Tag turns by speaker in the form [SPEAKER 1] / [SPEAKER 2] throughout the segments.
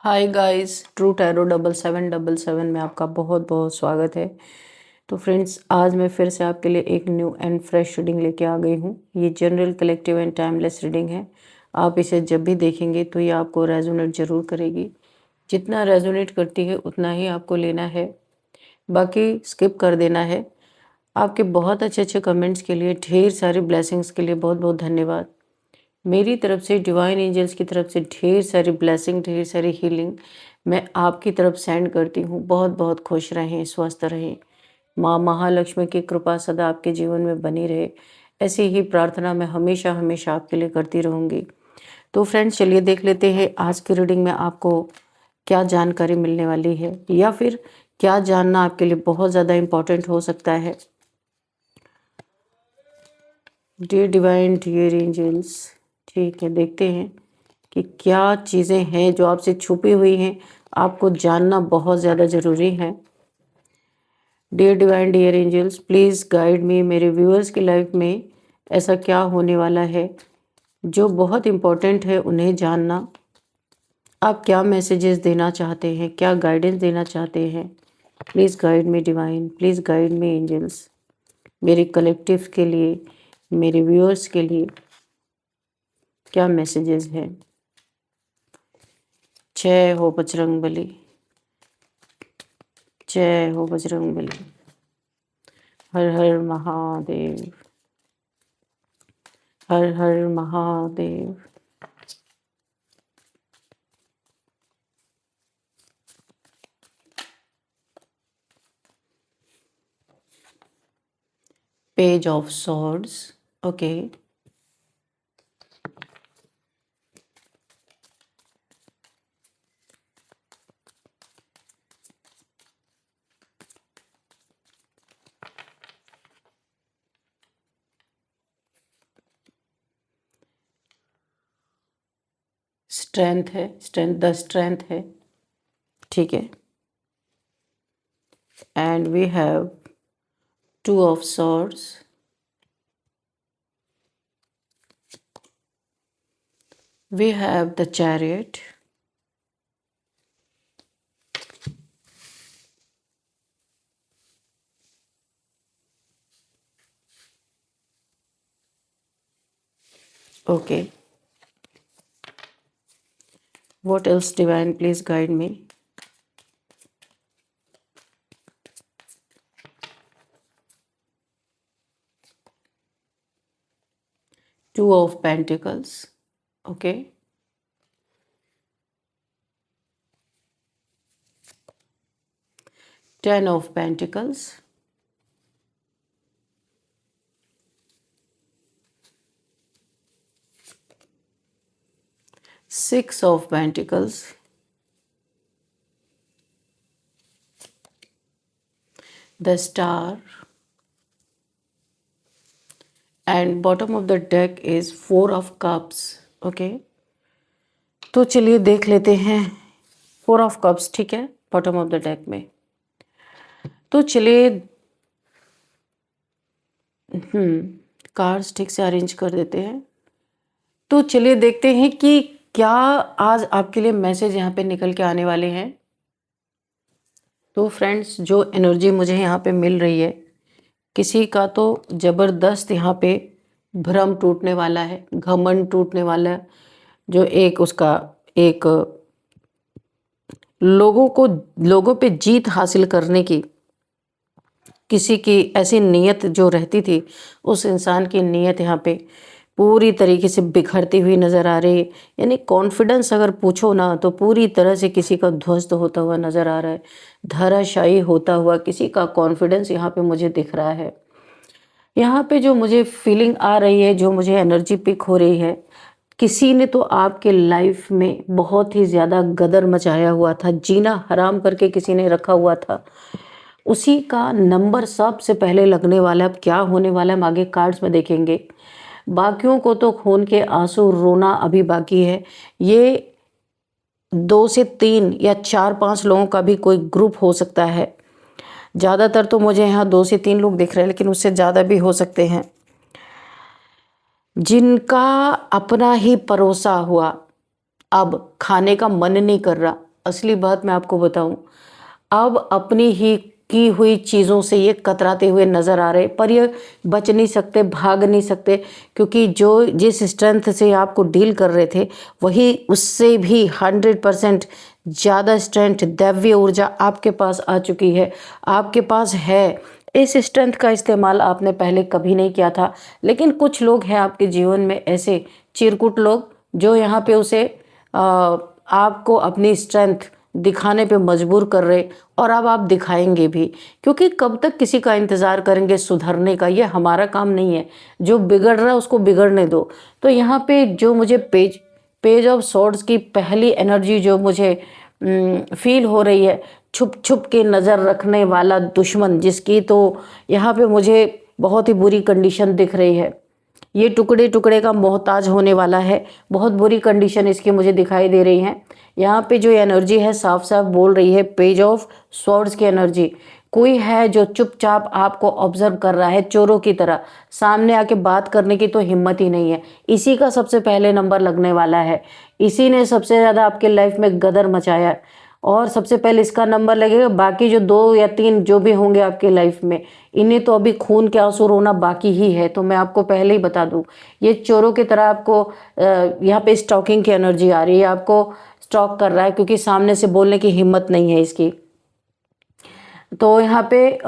[SPEAKER 1] Hi guys, true tarot 7777 में आपका बहुत बहुत स्वागत है। तो फ्रेंड्स, आज मैं फिर से आपके लिए एक न्यू एंड फ्रेश रीडिंग लेके आ गई हूँ। ये general, collective and timeless reading है। आप इसे जब भी देखेंगे तो ये आपको रेजोनेट ज़रूर करेगी। जितना रेजोनेट करती है उतना ही आपको लेना है, बाकी स्किप कर देना है। आपके बहुत अच्छे अच्छे कमेंट्स के लिए, ढेर सारी ब्लेसिंग्स के लिए बहुत बहुत धन्यवाद। मेरी तरफ से, डिवाइन एंजल्स की तरफ से ढेर सारी ब्लेसिंग, ढेर सारी हीलिंग मैं आपकी तरफ सेंड करती हूँ। बहुत बहुत खुश रहें, स्वस्थ रहें। माँ महालक्ष्मी की कृपा सदा आपके जीवन में बनी रहे, ऐसी ही प्रार्थना मैं हमेशा हमेशा आपके लिए करती रहूँगी। तो फ्रेंड्स, चलिए देख लेते हैं आज की रीडिंग में आपको क्या जानकारी मिलने वाली है, या फिर क्या जानना आपके लिए बहुत ज़्यादा इम्पोर्टेंट हो सकता है। डियर डिवाइन, डियर एंजल्स, ठीक है, देखते हैं कि क्या चीज़ें हैं जो आपसे छुपी हुई हैं, आपको जानना बहुत ज़्यादा ज़रूरी है। Dear divine, dear angels, please guide me. मेरे व्यूअर्स की लाइफ में ऐसा क्या होने वाला है जो बहुत इम्पोर्टेंट है उन्हें जानना। आप क्या मैसेजेस देना चाहते हैं, क्या गाइडेंस देना चाहते हैं। Please guide me divine, please guide me angels. मेरे कलेक्टिव के लिए, मेरे व्यूअर्स के लिए क्या मैसेजेस हैं। जय हो बजरंगबली, जय हो बजरंगबली। हर हर महादेव, हर हर Mahadev. Page of swords, okay. Strength है, स्ट्रेंथ, द स्ट्रेंथ है, ठीक है। And we have two of swords, we have the chariot, okay. What else, divine? Please guide me. Two of Pentacles, okay. Ten of Pentacles, Six of Pentacles, the Star, and bottom of the deck is Four of Cups, okay. तो चलिए देख लेते हैं। Four of cups, ठीक है, bottom of the deck में। तो चलिए कार्ड्स ठीक से अरेंज कर देते हैं। तो चलिए देखते हैं कि क्या आज आपके लिए मैसेज यहाँ पे निकल के आने वाले हैं। तो फ्रेंड्स, जो एनर्जी मुझे यहाँ पे मिल रही है, किसी का तो ज़बरदस्त यहाँ पे भ्रम टूटने वाला है, घमंड टूटने वाला है। जो एक उसका एक लोगों पे जीत हासिल करने की किसी की ऐसी नीयत जो रहती थी, उस इंसान की नीयत यहाँ पे पूरी तरीके से बिखरती हुई नज़र आ रही है। यानी कॉन्फिडेंस अगर पूछो ना, तो पूरी तरह से किसी का ध्वस्त होता हुआ नज़र आ रहा है। धराशायी होता हुआ किसी का कॉन्फिडेंस यहाँ पे मुझे दिख रहा है। यहाँ पे जो मुझे फीलिंग आ रही है, जो मुझे एनर्जी पिक हो रही है, किसी ने तो आपके लाइफ में बहुत ही ज़्यादा गदर मचाया हुआ था, जीना हराम करके किसी ने रखा हुआ था। उसी का नंबर सबसे पहले लगने वाला है। अब क्या होने वाला है हम आगे कार्ड्स में देखेंगे। बाकियों को तो खून के आंसू रोना अभी बाकी है। ये 2 से 3 या 4-5 लोगों का भी कोई ग्रुप हो सकता है। ज़्यादातर तो मुझे यहाँ 2 से 3 लोग दिख रहे हैं, लेकिन उससे ज़्यादा भी हो सकते हैं, जिनका अपना ही परोसा हुआ अब खाने का मन नहीं कर रहा। असली बात मैं आपको बताऊं, अब अपनी ही की हुई चीज़ों से ये कतराते हुए नज़र आ रहे, पर ये बच नहीं सकते, भाग नहीं सकते, क्योंकि जो जिस स्ट्रेंथ से आपको डील कर रहे थे वही उससे भी 100% ज़्यादा स्ट्रेंथ, दैवीय ऊर्जा आपके पास आ चुकी है, आपके पास है। इस स्ट्रेंथ का इस्तेमाल आपने पहले कभी नहीं किया था, लेकिन कुछ लोग हैं आपके जीवन में ऐसे चिरकुट लोग जो यहाँ पे उसे आपको अपनी स्ट्रेंथ दिखाने पे मजबूर कर रहे, और अब आप दिखाएंगे भी, क्योंकि कब तक किसी का इंतज़ार करेंगे सुधरने का, ये हमारा काम नहीं है। जो बिगड़ रहा है उसको बिगड़ने दो। तो यहाँ पे जो मुझे पेज ऑफ सॉर्ड्स की पहली एनर्जी जो मुझे फील हो रही है, छुप छुप के नज़र रखने वाला दुश्मन जिसकी, तो यहाँ पे मुझे बहुत ही बुरी कंडीशन दिख रही है। ये टुकड़े टुकड़े का मोहताज होने वाला है, बहुत बुरी कंडीशन इसकी मुझे दिखाई दे रही है। यहाँ पे जो एनर्जी है साफ साफ बोल रही है, पेज ऑफ स्वॉर्ड्स की एनर्जी। कोई है जो चुपचाप आपको ऑब्जर्व कर रहा है चोरों की तरह, सामने आके बात करने की तो हिम्मत ही नहीं है। इसी का सबसे पहले नंबर लगने वाला है, इसी ने सबसे ज़्यादा आपके लाइफ में गदर मचाया है, और सबसे पहले इसका नंबर लगेगा। बाकी जो 2 या 3 जो भी होंगे आपके लाइफ में, इन्हें तो अभी खून के आंसू रोना बाकी ही है। तो मैं आपको पहले ही बता दूं, ये चोरों की तरह आपको यहाँ पे स्टॉकिंग की एनर्जी आ रही है, आपको स्टॉक कर रहा है, क्योंकि सामने से बोलने की हिम्मत नहीं है इसकी। तो यहाँ पे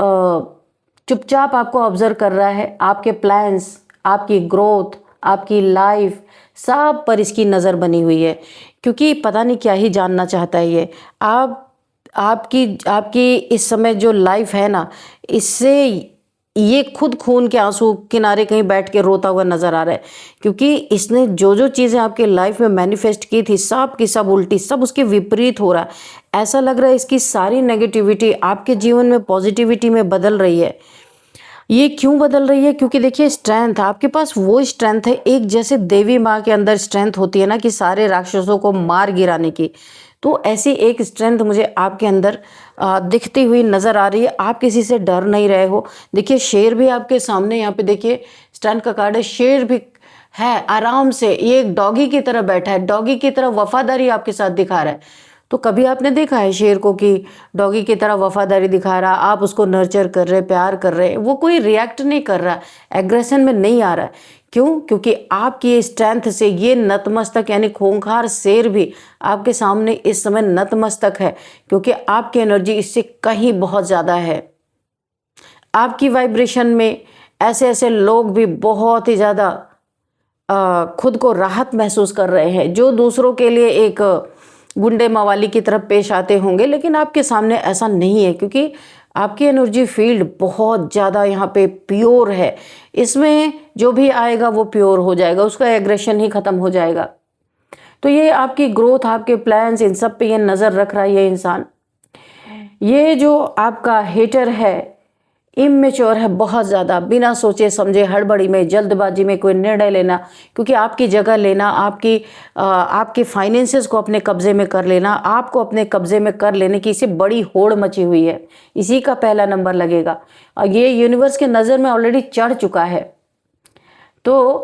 [SPEAKER 1] चुपचाप आपको ऑब्जर्व कर रहा है, आपके प्लान्स, आपकी ग्रोथ, आपकी लाइफ, सब पर इसकी नज़र बनी हुई है, क्योंकि पता नहीं क्या ही जानना चाहता है ये। आपकी आपकी इस समय जो लाइफ है ना, इससे ये खुद खून के आंसू किनारे कहीं बैठ के रोता हुआ नजर आ रहा है, क्योंकि इसने जो जो चीज़ें आपके लाइफ में मैनिफेस्ट की थी, सब की सब उल्टी, सब उसके विपरीत हो रहा है। ऐसा लग रहा है इसकी सारी नेगेटिविटी आपके जीवन में पॉजिटिविटी में बदल रही है। ये क्यों बदल रही है? क्योंकि देखिए, स्ट्रेंथ आपके पास वो स्ट्रेंथ है, एक जैसे देवी माँ के अंदर स्ट्रेंथ होती है ना कि सारे राक्षसों को मार गिराने की, तो ऐसी एक स्ट्रेंथ मुझे आपके अंदर दिखती हुई नज़र आ रही है। आप किसी से डर नहीं रहे हो। देखिए, शेर भी आपके सामने, यहाँ पे देखिए स्ट्रेंथ का कार्ड है, शेर भी है आराम से, ये एक डॉगी की तरह बैठा है, डॉगी की तरह वफादारी आपके साथ दिखा रहा है। तो कभी आपने देखा है शेर को कि डॉगी की तरह वफादारी दिखा रहा, आप उसको नर्चर कर रहे, प्यार कर रहे, वो कोई रिएक्ट नहीं कर रहा, एग्रेशन में नहीं आ रहा है। क्यों? क्योंकि आपकी स्ट्रेंथ से ये नतमस्तक यानी खूंखार शेर भी आपके सामने इस समय नतमस्तक है, क्योंकि आपकी एनर्जी इससे कहीं बहुत ज़्यादा है। आपकी वाइब्रेशन में ऐसे ऐसे लोग भी बहुत ही ज़्यादा खुद को राहत महसूस कर रहे हैं, जो दूसरों के लिए एक गुंडे मवाली की तरफ पेश आते होंगे, लेकिन आपके सामने ऐसा नहीं है, क्योंकि आपकी एनर्जी फील्ड बहुत ज़्यादा यहाँ पे प्योर है। इसमें जो भी आएगा वो प्योर हो जाएगा, उसका एग्रेशन ही ख़त्म हो जाएगा। तो ये आपकी ग्रोथ, आपके प्लान्स, इन सब पे ये नज़र रख रहा है ये इंसान। ये जो आपका हेटर है, इमेच्योर है बहुत ज़्यादा, बिना सोचे समझे हड़बड़ी में, जल्दबाजी में कोई निर्णय लेना, क्योंकि आपकी जगह लेना, आपके फाइनेंसेस को अपने कब्जे में कर लेना, आपको अपने कब्जे में कर लेने की इसे बड़ी होड़ मची हुई है। इसी का पहला नंबर लगेगा, और ये यूनिवर्स के नज़र में ऑलरेडी चढ़ चुका है। तो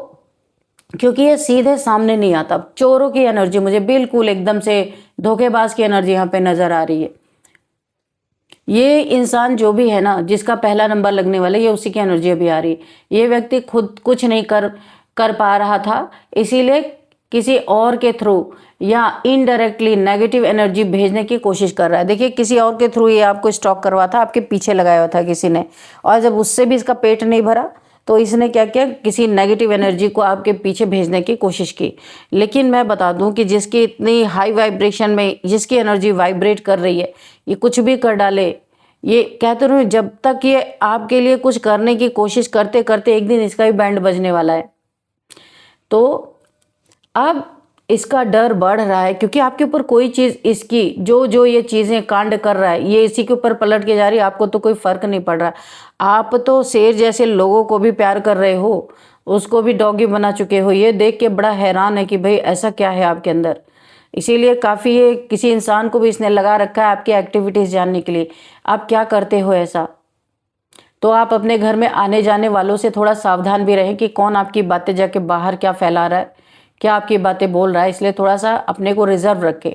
[SPEAKER 1] क्योंकि ये सीधे सामने नहीं आता, चोरों की एनर्जी मुझे बिल्कुल एकदम से धोखेबाज की एनर्जी यहाँ पे नज़र आ रही है। ये इंसान जो भी है ना, जिसका पहला नंबर लगने वाला है, ये उसी की एनर्जी अभी आ रही है। ये व्यक्ति खुद कुछ नहीं कर पा रहा था, इसीलिए किसी और के थ्रू या इनडायरेक्टली नेगेटिव एनर्जी भेजने की कोशिश कर रहा है। देखिए, किसी और के थ्रू ये आपको स्टॉक करवा था, आपके पीछे लगाया हुआ था किसी ने, और जब उससे भी इसका पेट नहीं भरा तो इसने क्या किया, किसी नेगेटिव एनर्जी को आपके पीछे भेजने की कोशिश की। लेकिन मैं बता दूं कि जिसकी इतनी हाई वाइब्रेशन में जिसकी एनर्जी वाइब्रेट कर रही है, ये कुछ भी कर डाले। ये कहते रहो, जब तक ये आपके लिए कुछ करने की कोशिश करते करते एक दिन इसका भी बैंड बजने वाला है। तो अब इसका डर बढ़ रहा है, क्योंकि आपके ऊपर कोई चीज़, इसकी जो ये चीज़ें कांड कर रहा है, ये इसी के ऊपर पलट के जा रही है। आपको तो कोई फ़र्क नहीं पड़ रहा। आप तो शेर जैसे लोगों को भी प्यार कर रहे हो, उसको भी डॉगी बना चुके हो। ये देख के बड़ा हैरान है कि भाई ऐसा क्या है आपके अंदर। इसीलिए काफ़ी ये किसी इंसान को भी इसने लगा रखा है आपकी एक्टिविटीज़ जानने के लिए, आप क्या करते हो ऐसा। तो आप अपने घर में आने जाने वालों से थोड़ा सावधान भी रहें कि कौन आपकी बातें जाके बाहर क्या फैला रहा है, क्या आपकी बातें बोल रहा है। इसलिए थोड़ा सा अपने को रिजर्व रखें।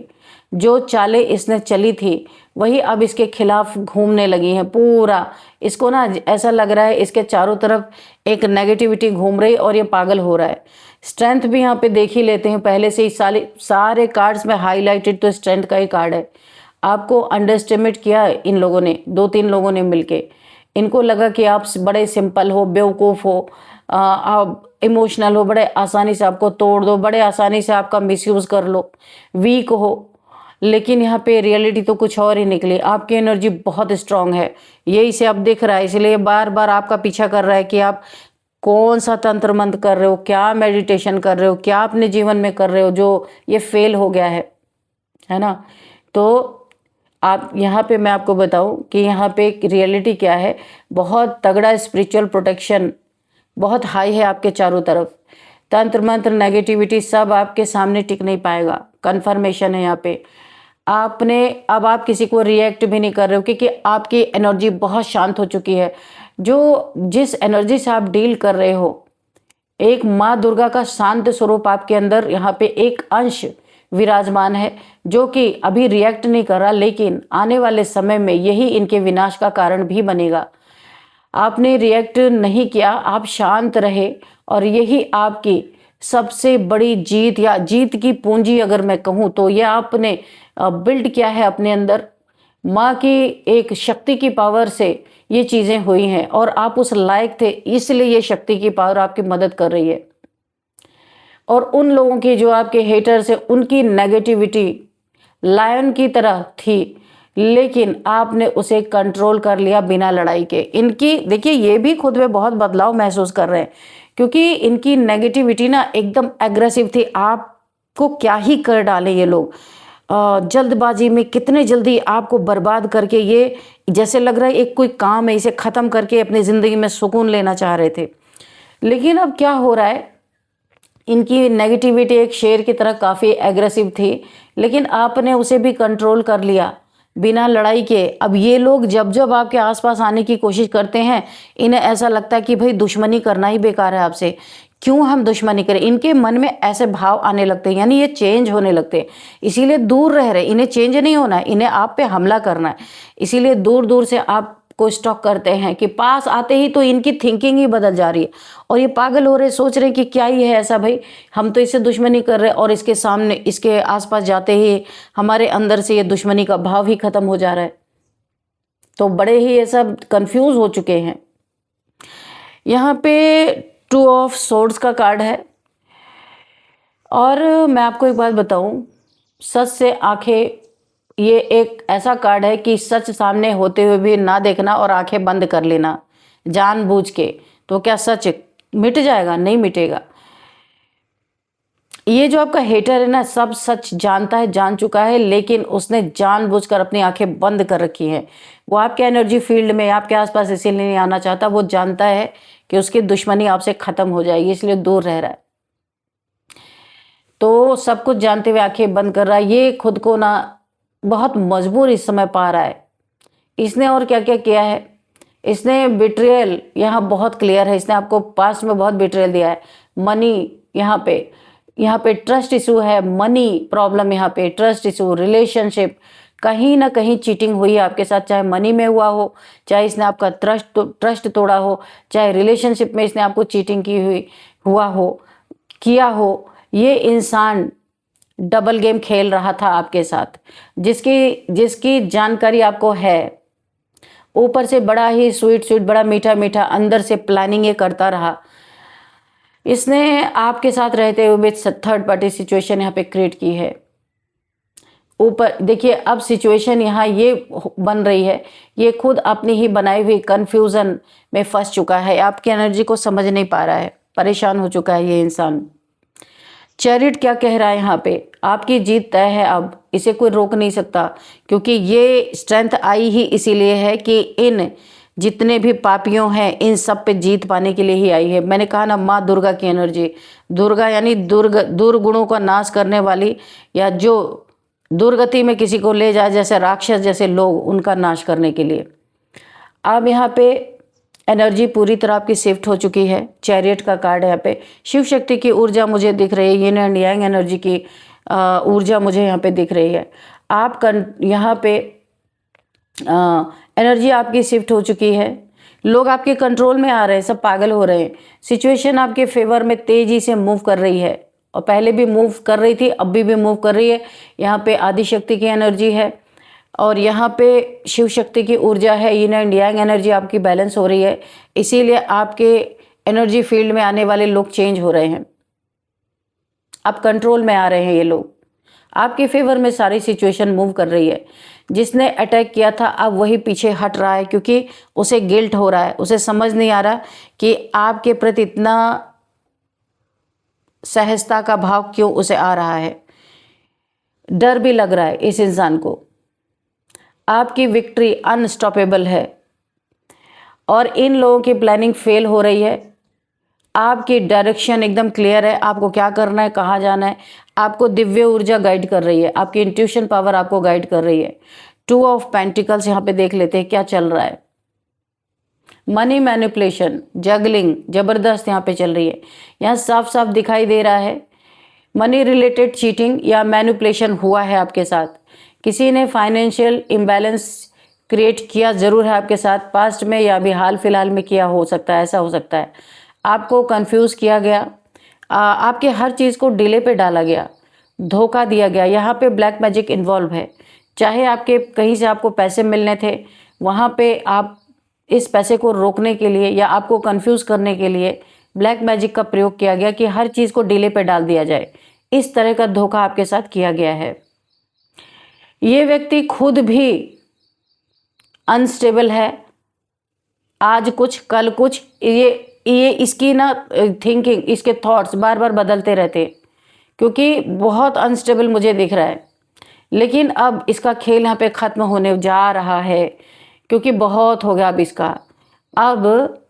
[SPEAKER 1] जो चालें इसने चली थी वही अब इसके खिलाफ घूमने लगी हैं। पूरा इसको ना ऐसा लग रहा है इसके चारों तरफ एक नेगेटिविटी घूम रही और ये पागल हो रहा है। स्ट्रेंथ भी यहाँ पे देख ही लेते हैं, पहले से ही सारे कार्ड्स में हाईलाइटेड तो स्ट्रेंथ का ही कार्ड है। आपको अंडरस्टिमेट किया इन लोगों ने, 2-3 लोगों ने मिलके। इनको लगा कि आप बड़े सिंपल हो, बेवकूफ़ हो, आप इमोशनल हो, बड़े आसानी से आपको तोड़ दो, बड़े आसानी से आपका मिसयूज़ कर लो, वीक हो। लेकिन यहाँ पे रियलिटी तो कुछ और ही निकली। आपकी एनर्जी बहुत स्ट्रांग है, यही से अब दिख रहा है, इसलिए बार बार आपका पीछा कर रहा है कि आप कौन सा तंत्र मंत्र कर रहे हो, क्या मेडिटेशन कर रहे हो, क्या अपने जीवन में कर रहे हो जो ये फेल हो गया है ना। तो आप यहाँ पे मैं आपको बताऊँ कि यहाँ पे रियलिटी क्या है, बहुत तगड़ा स्पिरिचुअल प्रोटेक्शन बहुत हाई है आपके चारों तरफ। तंत्र मंत्र नेगेटिविटी सब आपके सामने टिक नहीं पाएगा, कन्फर्मेशन है यहाँ पे। अब आप किसी को रिएक्ट भी नहीं कर रहे हो क्योंकि आपकी एनर्जी बहुत शांत हो चुकी है। जिस एनर्जी से आप डील कर रहे हो, एक माँ दुर्गा का शांत स्वरूप आपके अंदर यहाँ पे एक अंश विराजमान है जो कि अभी रिएक्ट नहीं कर रहा, लेकिन आने वाले समय में यही इनके विनाश का कारण भी बनेगा। आपने रिएक्ट नहीं किया, आप शांत रहे और यही आपकी सबसे बड़ी जीत या जीत की पूंजी अगर मैं कहूँ तो ये आपने बिल्ड किया है अपने अंदर। माँ की एक शक्ति की पावर से ये चीज़ें हुई हैं और आप उस लायक थे, इसलिए ये शक्ति की पावर आपकी मदद कर रही है। और उन लोगों की जो आपके हेटर्स है उनकी नेगेटिविटी लायन की तरह थी, लेकिन आपने उसे कंट्रोल कर लिया बिना लड़ाई के। इनकी देखिए ये भी खुद में बहुत बदलाव महसूस कर रहे हैं क्योंकि इनकी नेगेटिविटी ना एकदम एग्रेसिव थी। आपको क्या ही कर डाले ये लोग, जल्दबाजी में कितने जल्दी आपको बर्बाद करके ये जैसे लग रहा है एक कोई काम है इसे ख़त्म करके अपनी ज़िंदगी में सुकून लेना चाह रहे थे। लेकिन अब क्या हो रहा है, इनकी नेगेटिविटी एक शेर की तरह काफ़ी एग्रेसिव थी, लेकिन आपने उसे भी कंट्रोल कर लिया बिना लड़ाई के। अब ये लोग जब जब आपके आसपास आने की कोशिश करते हैं, इन्हें ऐसा लगता है कि भाई दुश्मनी करना ही बेकार है आपसे, क्यों हम दुश्मनी करें। इनके मन में ऐसे भाव आने लगते हैं, यानी ये चेंज होने लगते हैं, इसीलिए दूर रह रहे। इन्हें चेंज नहीं होना है, इन्हें आप पे हमला करना है, इसीलिए दूर दूर से आपको स्टॉक करते हैं कि पास आते ही तो इनकी थिंकिंग ही बदल जा रही है और ये पागल हो रहे, सोच रहे कि क्या ही है ऐसा भाई, हम तो इससे दुश्मनी कर रहे हैं और इसके सामने इसके आसपास जाते ही हमारे अंदर से ये दुश्मनी का भाव ही खत्म हो जा रहा है। तो बड़े ही ये सब कंफ्यूज हो चुके हैं। यहाँ पे 2 ऑफ सोर्ड्स का कार्ड है और मैं आपको एक बात बताऊं, सच से आंखें, ये एक ऐसा कार्ड है कि सच सामने होते हुए भी ना देखना और आंखें बंद कर लेना जानबूझ के, तो क्या सच मिट जाएगा? नहीं मिटेगा। ये जो आपका हेटर है ना, सब सच जानता है, जान चुका है, लेकिन उसने जानबूझकर अपनी आंखें बंद कर रखी हैं। वो आपके एनर्जी फील्ड में आपके आसपास इसीलिए नहीं आना चाहता, वो जानता है कि उसकी दुश्मनी आपसे खत्म हो जाएगी, इसलिए दूर रह रहा है। तो सब कुछ जानते हुए आंखें बंद कर रहा है। ये खुद को ना बहुत मजबूर इस समय पा रहा है। इसने और क्या क्या किया है, इसने बिट्रेयल यहाँ बहुत क्लियर है, इसने आपको पास्ट में बहुत बिट्रेयल दिया है। मनी यहाँ पे ट्रस्ट इशू है, मनी प्रॉब्लम, यहाँ पे ट्रस्ट इशू, रिलेशनशिप, कहीं ना कहीं चीटिंग हुई है आपके साथ, चाहे मनी में हुआ हो, चाहे इसने आपका ट्रस्ट तोड़ा हो, चाहे रिलेशनशिप में इसने आपको चीटिंग किया हो। ये इंसान डबल गेम खेल रहा था आपके साथ, जिसकी जानकारी आपको है। ऊपर से बड़ा ही स्वीट बड़ा मीठा मीठा अंदर से प्लानिंग ये करता रहा। इसने आपके साथ रहते हुए थर्ड पार्टी सिचुएशन यहाँ पे क्रिएट की है। ऊपर देखिए अब सिचुएशन यहाँ ये बन रही है, ये खुद अपनी ही बनाई हुई कंफ्यूजन में फंस चुका है, आपकी एनर्जी को समझ नहीं पा रहा है, परेशान हो चुका है ये इंसान। चैरिट क्या कह रहा है यहाँ पे, आपकी जीत तय है, अब इसे कोई रोक नहीं सकता, क्योंकि ये स्ट्रेंथ आई ही इसीलिए है कि इन जितने भी पापियों हैं इन सब पे जीत पाने के लिए ही आई है। मैंने कहा ना, माँ दुर्गा की एनर्जी, दुर्गा यानी दुर्गुणों का नाश करने वाली, या जो दुर्गति में किसी को ले जाए जैसे राक्षस जैसे लोग, उनका नाश करने के लिए। अब यहाँ पे एनर्जी पूरी तरह आपकी शिफ्ट हो चुकी है। चैरियट का कार्ड है यहाँ पे, शिव शक्ति की ऊर्जा मुझे दिख रही है, यिन एंड यांग एनर्जी की ऊर्जा मुझे यहाँ पे दिख रही है। आप यहाँ पे एनर्जी आपकी शिफ्ट हो चुकी है, लोग आपके कंट्रोल में आ रहे हैं, सब पागल हो रहे हैं, सिचुएशन आपके फेवर में तेजी से मूव कर रही है और पहले भी मूव कर रही थी, अभी भी मूव कर रही है। यहाँ पे आदिशक्ति की एनर्जी है और यहाँ पे शिव शक्ति की ऊर्जा है, यिन एंड यांग एनर्जी आपकी बैलेंस हो रही है, इसीलिए आपके एनर्जी फील्ड में आने वाले लोग चेंज हो रहे हैं, आप कंट्रोल में आ रहे हैं, ये लोग आपके फेवर में सारी सिचुएशन मूव कर रही है। जिसने अटैक किया था अब वही पीछे हट रहा है क्योंकि उसे गिल्ट हो रहा है, उसे समझ नहीं आ रहा कि आपके प्रति इतना सहजता का भाव क्यों उसे आ रहा है। डर भी लग रहा है इस इंसान को। आपकी विक्ट्री अनस्टॉपेबल है और इन लोगों की प्लानिंग फेल हो रही है। आपकी डायरेक्शन एकदम क्लियर है, आपको क्या करना है, कहाँ जाना है, आपको दिव्य ऊर्जा गाइड कर रही है, आपकी इंट्यूशन पावर आपको गाइड कर रही है। 2 ऑफ पेंटिकल्स यहाँ पे देख लेते हैं क्या चल रहा है। मनी मैनिपुलेशन, जगलिंग जबरदस्त यहाँ पे चल रही है। यहाँ साफ साफ दिखाई दे रहा है मनी रिलेटेड चीटिंग या मैनिपुलेशन हुआ है आपके साथ। किसी ने फाइनेंशियल इम्बैलेंस क्रिएट किया ज़रूर है आपके साथ, पास्ट में या अभी हाल फिलहाल में किया हो सकता है, ऐसा हो सकता है। आपको कंफ्यूज किया गया, आपके हर चीज़ को डिले पे डाला गया, धोखा दिया गया। यहाँ पे ब्लैक मैजिक इन्वॉल्व है। चाहे आपके कहीं से आपको पैसे मिलने थे, वहाँ पे आप इस पैसे को रोकने के लिए या आपको कंफ्यूज करने के लिए ब्लैक मैजिक का प्रयोग किया गया कि हर चीज़ को डिले पे डाल दिया जाए। इस तरह का धोखा आपके साथ किया गया है। ये व्यक्ति खुद भी अनस्टेबल है, आज कुछ कल कुछ, ये इसकी ना थिंकिंग, इसके थॉट्स बार बार बदलते रहते क्योंकि बहुत अनस्टेबल मुझे दिख रहा है। लेकिन अब इसका खेल यहाँ पे ख़त्म होने जा रहा है क्योंकि बहुत हो गया अब इसका। अब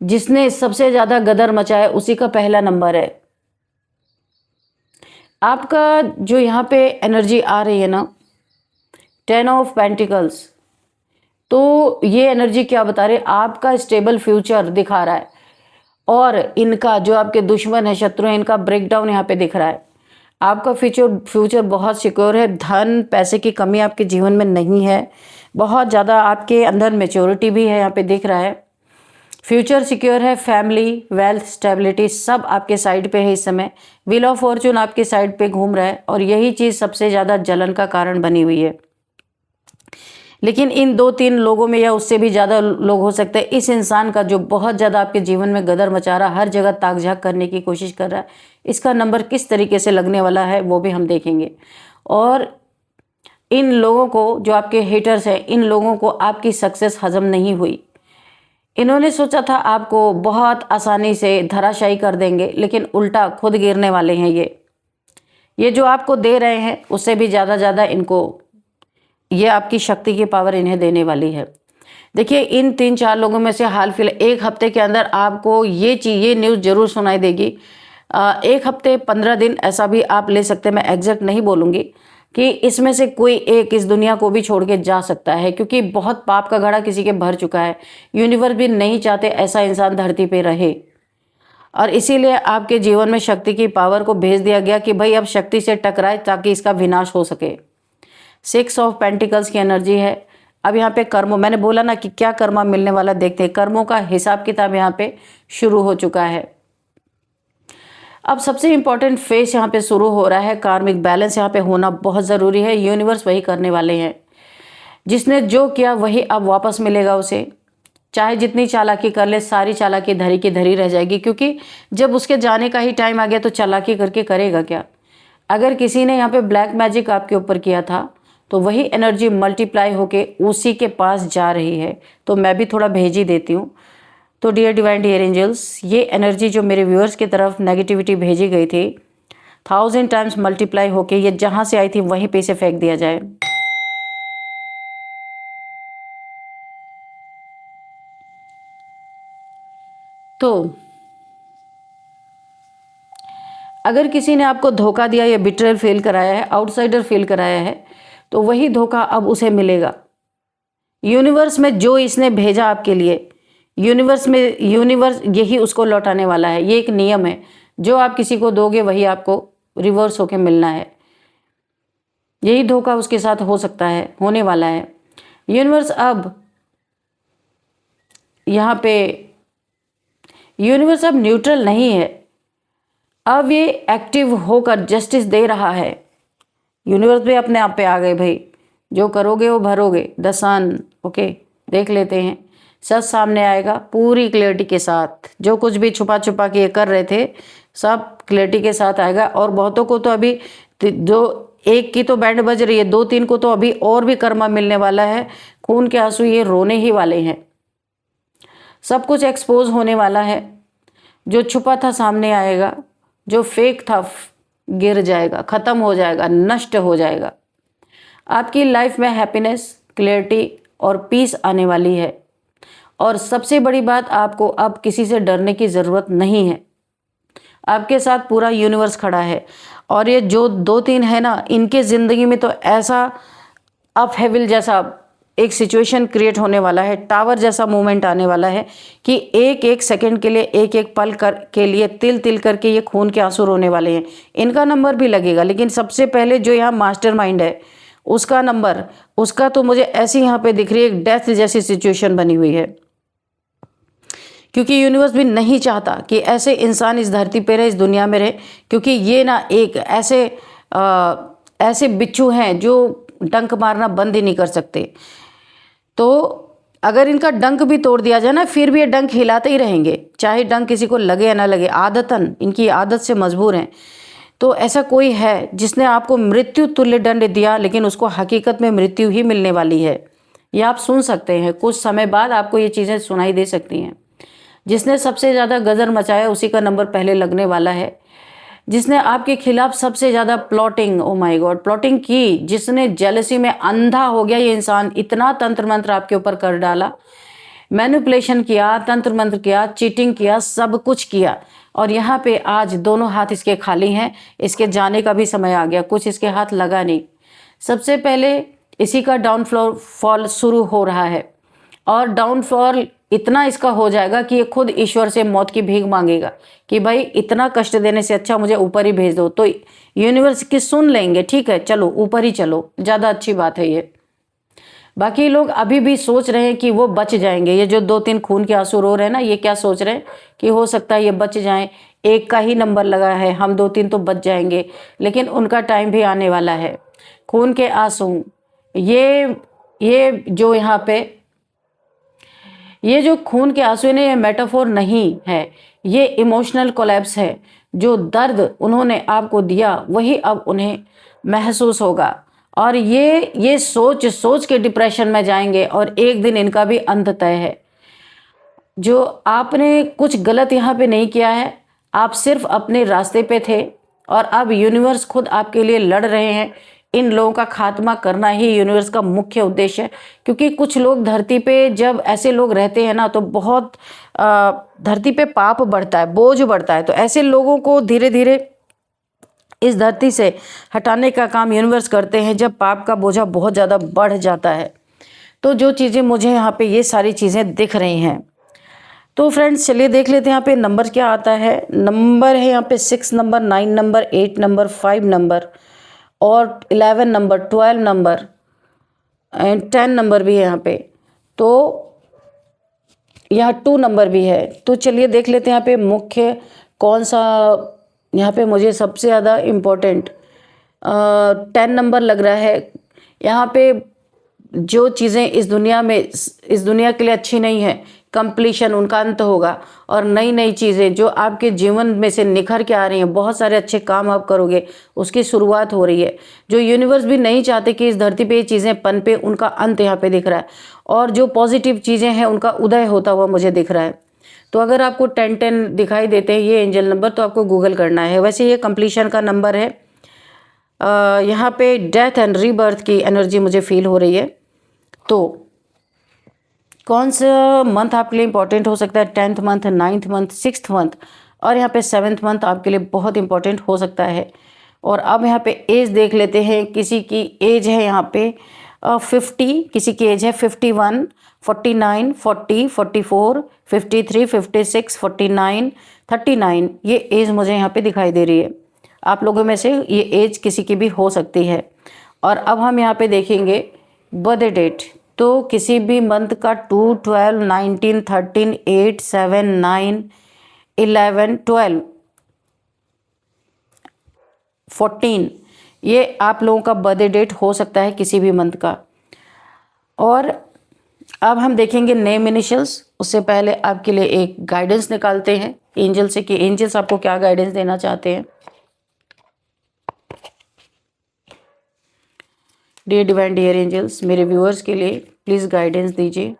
[SPEAKER 1] जिसने सबसे ज़्यादा गदर मचाया उसी का पहला नंबर है। आपका जो यहाँ पे एनर्जी आ रही है ना, 10 ऑफ पेंटिकल्स, तो ये एनर्जी क्या बता रहे, आपका स्टेबल फ्यूचर दिखा रहा है और इनका जो आपके दुश्मन है, शत्रु है, इनका ब्रेकडाउन यहाँ पे दिख रहा है। आपका फ्यूचर बहुत सिक्योर है, धन पैसे की कमी आपके जीवन में नहीं है, बहुत ज़्यादा आपके अंदर मैच्योरिटी भी है, यहाँ पे दिख रहा है। फ्यूचर सिक्योर है, फैमिली, वेल्थ, स्टेबिलिटी सब आपके साइड पे है इस समय। व्हील ऑफ फॉर्चून आपके साइड पे घूम रहा है और यही चीज़ सबसे ज़्यादा जलन का कारण बनी हुई है। लेकिन इन 2-3 लोगों में या उससे भी ज़्यादा लोग हो सकते हैं। इस इंसान का जो बहुत ज़्यादा आपके जीवन में गदर मचा रहा, हर जगह ताक झाक करने की कोशिश कर रहा है, इसका नंबर किस तरीके से लगने वाला है वो भी हम देखेंगे। और इन लोगों को, जो आपके हेटर्स हैं, इन लोगों को आपकी सक्सेस हजम नहीं हुई। इन्होंने सोचा था आपको बहुत आसानी से धराशायी कर देंगे, लेकिन उल्टा खुद गिरने वाले हैं। ये जो आपको दे रहे हैं उससे भी ज़्यादा इनको, ये आपकी शक्ति की पावर इन्हें देने वाली है। देखिए, इन 3-4 लोगों में से हाल फिलहाल 1 हफ्ते के अंदर आपको ये न्यूज़ जरूर सुनाई देगी। 1 हफ्ते 15 दिन ऐसा भी आप ले सकते हैं, मैं एग्जैक्ट नहीं बोलूँगी कि इसमें से कोई एक इस दुनिया को भी छोड़ के जा सकता है क्योंकि बहुत पाप का घड़ा किसी के भर चुका है। यूनिवर्स भी नहीं चाहते ऐसा इंसान धरती पे रहे और इसीलिए आपके जीवन में शक्ति की पावर को भेज दिया गया कि भाई अब शक्ति से टकराए ताकि इसका विनाश हो सके। 6 ऑफ पेंटिकल्स की एनर्जी है। अब यहाँ पे कर्मों, मैंने बोला ना कि क्या कर्मा मिलने वाला, देखते हैं। कर्मों का हिसाब किताब यहाँ पे शुरू हो चुका है। अब सबसे इंपॉर्टेंट फेस यहाँ पे शुरू हो रहा है। कार्मिक बैलेंस यहाँ पे होना बहुत ज़रूरी है। यूनिवर्स वही करने वाले हैं। जिसने जो किया वही अब वापस मिलेगा उसे। चाहे जितनी चालाकी कर ले, सारी चालाकी धरी की धरी रह जाएगी क्योंकि जब उसके जाने का ही टाइम आ गया तो चालाकी करके करेगा क्या। अगर किसी ने यहाँ पे ब्लैक मैजिक आपके ऊपर किया था तो वही एनर्जी मल्टीप्लाई होके उसी के पास जा रही है। तो मैं भी थोड़ा भेज ही देती हूँ। तो डियर डिवाइन, डियर एंजल्स, ये एनर्जी जो मेरे व्यूअर्स की तरफ नेगेटिविटी भेजी गई थी 1000 टाइम्स मल्टीप्लाई होके ये जहाँ से आई थी वहीं पे से फेंक दिया जाए। तो अगर किसी ने आपको धोखा दिया या बिट्रेयल फील कराया है, आउटसाइडर फील कराया है, तो वही धोखा अब उसे मिलेगा। यूनिवर्स में जो इसने भेजा आपके लिए, यूनिवर्स यही उसको लौटाने वाला है। ये एक नियम है, जो आप किसी को दोगे वही आपको रिवर्स होके मिलना है। यही धोखा उसके साथ हो सकता है, होने वाला है। यूनिवर्स अब यहाँ पे यूनिवर्स अब न्यूट्रल नहीं है, अब ये एक्टिव होकर जस्टिस दे रहा है। यूनिवर्स भी अपने आप पे आ गए भाई, जो करोगे वो भरोगे। द सन, ओके, देख लेते हैं, सच सामने आएगा पूरी क्लियरिटी के साथ। जो कुछ भी छुपा छुपा के ये कर रहे थे सब क्लियरिटी के साथ आएगा। और बहुतों को तो अभी जो एक की तो बैंड बज रही है, 2-3 को तो अभी और भी कर्मा मिलने वाला है। खून के आंसू ये रोने ही वाले हैं। सब कुछ एक्सपोज होने वाला है। जो छुपा था सामने आएगा, जो फेक था गिर जाएगा, खत्म हो जाएगा, नष्ट हो जाएगा। आपकी लाइफ में हैप्पीनेस, क्लियरिटी और पीस आने वाली है। और सबसे बड़ी बात, आपको अब किसी से डरने की ज़रूरत नहीं है। आपके साथ पूरा यूनिवर्स खड़ा है। और ये जो 2-3 है ना, इनके ज़िंदगी में तो ऐसा अपहेविल जैसा एक सिचुएशन क्रिएट होने वाला है, टावर जैसा मोमेंट आने वाला है कि एक एक सेकंड के लिए, एक एक पल के लिए तिल तिल करके ये खून के आंसू रोने वाले हैं। इनका नंबर भी लगेगा, लेकिन सबसे पहले जो यहाँ मास्टरमाइंड है उसका नंबर, उसका तो मुझे ऐसी यहाँ पे दिख रही है, एक डेथ जैसी सिचुएशन बनी हुई है। क्योंकि यूनिवर्स भी नहीं चाहता कि ऐसे इंसान इस धरती पे रहे, इस दुनिया में रहे। क्योंकि ये ना एक ऐसे बिच्छू हैं जो डंक मारना बंद ही नहीं कर सकते। तो अगर इनका डंक भी तोड़ दिया जाए ना, फिर भी ये डंक हिलाते ही रहेंगे, चाहे डंक किसी को लगे या ना लगे। आदतन इनकी आदत से मजबूर हैं। तो ऐसा कोई है जिसने आपको मृत्यु तुल्य दंड दिया, लेकिन उसको हकीकत में मृत्यु ही मिलने वाली है। ये आप सुन सकते हैं, कुछ समय बाद आपको ये चीज़ें सुनाई दे सकती हैं। जिसने सबसे ज़्यादा गजर मचाया उसी का नंबर पहले लगने वाला है। जिसने आपके खिलाफ सबसे ज़्यादा plotting, oh my God, plotting की, जिसने जेलसी में अंधा हो गया ये इंसान, इतना तंत्र मंत्र आपके ऊपर कर डाला, मैनिपुलेशन किया, तंत्र मंत्र किया, चीटिंग किया, सब कुछ किया। और यहाँ पे आज दोनों हाथ इसके खाली हैं। इसके जाने का भी समय आ गया, कुछ इसके हाथ लगा नहीं। सबसे पहले इसी का डाउनफॉल शुरू हो रहा है। और डाउनफॉल इतना इसका हो जाएगा कि ये खुद ईश्वर से मौत की भीख मांगेगा कि भाई इतना कष्ट देने से अच्छा मुझे ऊपर ही भेज दो। तो यूनिवर्स की सुन लेंगे, ठीक है चलो ऊपर ही चलो, ज़्यादा अच्छी बात है ये। बाकी लोग अभी भी सोच रहे हैं कि वो बच जाएंगे। ये जो 2-3 खून के आंसू रो रहे हैं ना, ये क्या सोच रहे हैं कि हो सकता है ये बच जाएं, एक का ही नंबर लगा है, हम 2-3 तो बच जाएंगे। लेकिन उनका टाइम भी आने वाला है। खून के आंसू, ये जो यहाँ पे ये जो खून के आंसू ने, ये मेटाफोर नहीं है, ये इमोशनल कोलैप्स है। जो दर्द उन्होंने आपको दिया वही अब उन्हें महसूस होगा। और ये सोच सोच के डिप्रेशन में जाएंगे और एक दिन इनका भी अंत तय है। जो आपने कुछ गलत यहाँ पे नहीं किया है, आप सिर्फ अपने रास्ते पे थे और अब यूनिवर्स खुद आपके लिए लड़ रहे हैं। इन लोगों का खात्मा करना ही यूनिवर्स का मुख्य उद्देश्य है। क्योंकि कुछ लोग धरती पे, जब ऐसे लोग रहते हैं ना, तो बहुत धरती पे पाप बढ़ता है, बोझ बढ़ता है। तो ऐसे लोगों को धीरे धीरे इस धरती से हटाने का काम यूनिवर्स करते हैं जब पाप का बोझा बहुत ज़्यादा बढ़ जाता है। तो जो चीज़ें मुझे यहाँ पे, ये सारी चीज़ें दिख रही हैं। तो फ्रेंड्स चलिए देख लेते हैं यहाँ पे नंबर क्या आता है। नंबर है यहाँ पे 6 नंबर, 9 नंबर, 8 नंबर, 5 नंबर और 11 नंबर, 12 नंबर एंड 10 नंबर भी है यहाँ पे। तो यहाँ 2 नंबर भी है। तो चलिए देख लेते हैं यहाँ पे मुख्य कौन सा यहाँ पे मुझे सबसे ज़्यादा इम्पोर्टेंट 10 नंबर लग रहा है। यहाँ पे जो चीज़ें इस दुनिया में, इस दुनिया के लिए अच्छी नहीं है, कंप्लीशन, उनका अंत होगा। और नई नई चीज़ें जो आपके जीवन में से निखर के आ रही हैं, बहुत सारे अच्छे काम आप करोगे, उसकी शुरुआत हो रही है। जो यूनिवर्स भी नहीं चाहते कि इस धरती पे ये चीज़ें पनपे, उनका अंत यहाँ पे दिख रहा है। और जो पॉजिटिव चीज़ें हैं उनका उदय होता हुआ मुझे दिख रहा है। तो अगर आपको 10-10 दिखाई देते हैं ये एंजल नंबर, तो आपको गूगल करना है। वैसे ये कंप्लीशन का नंबर है। यहाँ पे डेथ एंड रीबर्थ की एनर्जी मुझे फील हो रही है। तो कौन सा मंथ आपके लिए इंपॉर्टेंट हो सकता है? 10th month, 9th month, 6th month और यहाँ पे 7th मंथ आपके लिए बहुत इंपॉर्टेंट हो सकता है। और अब यहाँ पे एज देख लेते हैं। किसी की एज है यहाँ पे 50, किसी की एज है 51, 49, 40, 44, 53, 56, 49, 39। ये एज मुझे यहाँ पे दिखाई दे रही है। आप लोगों में से ये एज किसी की भी हो सकती है। और अब हम यहाँ पे देखेंगे बर्थडे डेट। तो किसी भी मंथ का 2, 12, 19, 13, 8, 7, 9, 11, 12, 14, ये आप लोगों का बर्थडे डेट हो सकता है किसी भी मंथ का। और अब हम देखेंगे नेम इनिशियल्स। उससे पहले आपके लिए एक गाइडेंस निकालते हैं एंजल से कि एंजल्स आपको क्या गाइडेंस देना चाहते हैं। डियर डिवाइन डियर एंजल्स, मेरे व्यूअर्स के लिए प्लीज़ गाइडेंस दीजिए,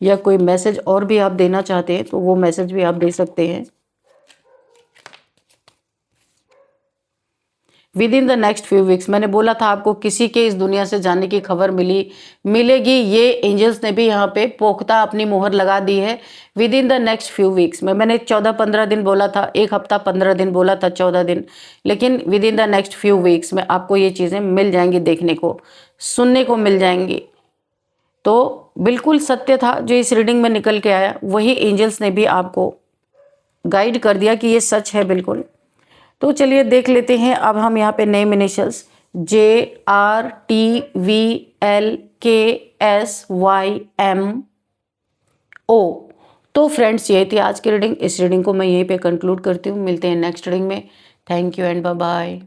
[SPEAKER 1] या कोई मैसेज और भी आप देना चाहते हैं तो वो मैसेज भी आप दे सकते हैं। With in the next few weeks, मैंने बोला था आपको किसी के इस दुनिया से जाने की खबर मिलेगी, ये एंजल्स ने भी यहाँ पे पोख्ता अपनी मोहर लगा दी है। With in the next few weeks में, मैंने 14-15 दिन बोला था, 1 हफ्ता 15 दिन बोला था, 14 दिन, लेकिन with in the next few weeks में आपको ये चीज़ें मिल जाएंगी, देखने को सुनने को मिल जाएंगी। तो बिल्कुल सत्य था जो इस रीडिंग में निकल के आया, वही एंजल्स ने भी आपको गाइड कर दिया कि ये सच है बिल्कुल। तो चलिए देख लेते हैं अब हम यहाँ पे नेम इनिशियल्स JRTVLKSYMO। तो फ्रेंड्स, ये थी आज की रीडिंग। इस रीडिंग को मैं यहीं पे कंक्लूड करती हूँ। मिलते हैं नेक्स्ट रीडिंग में। Thank you and bye bye.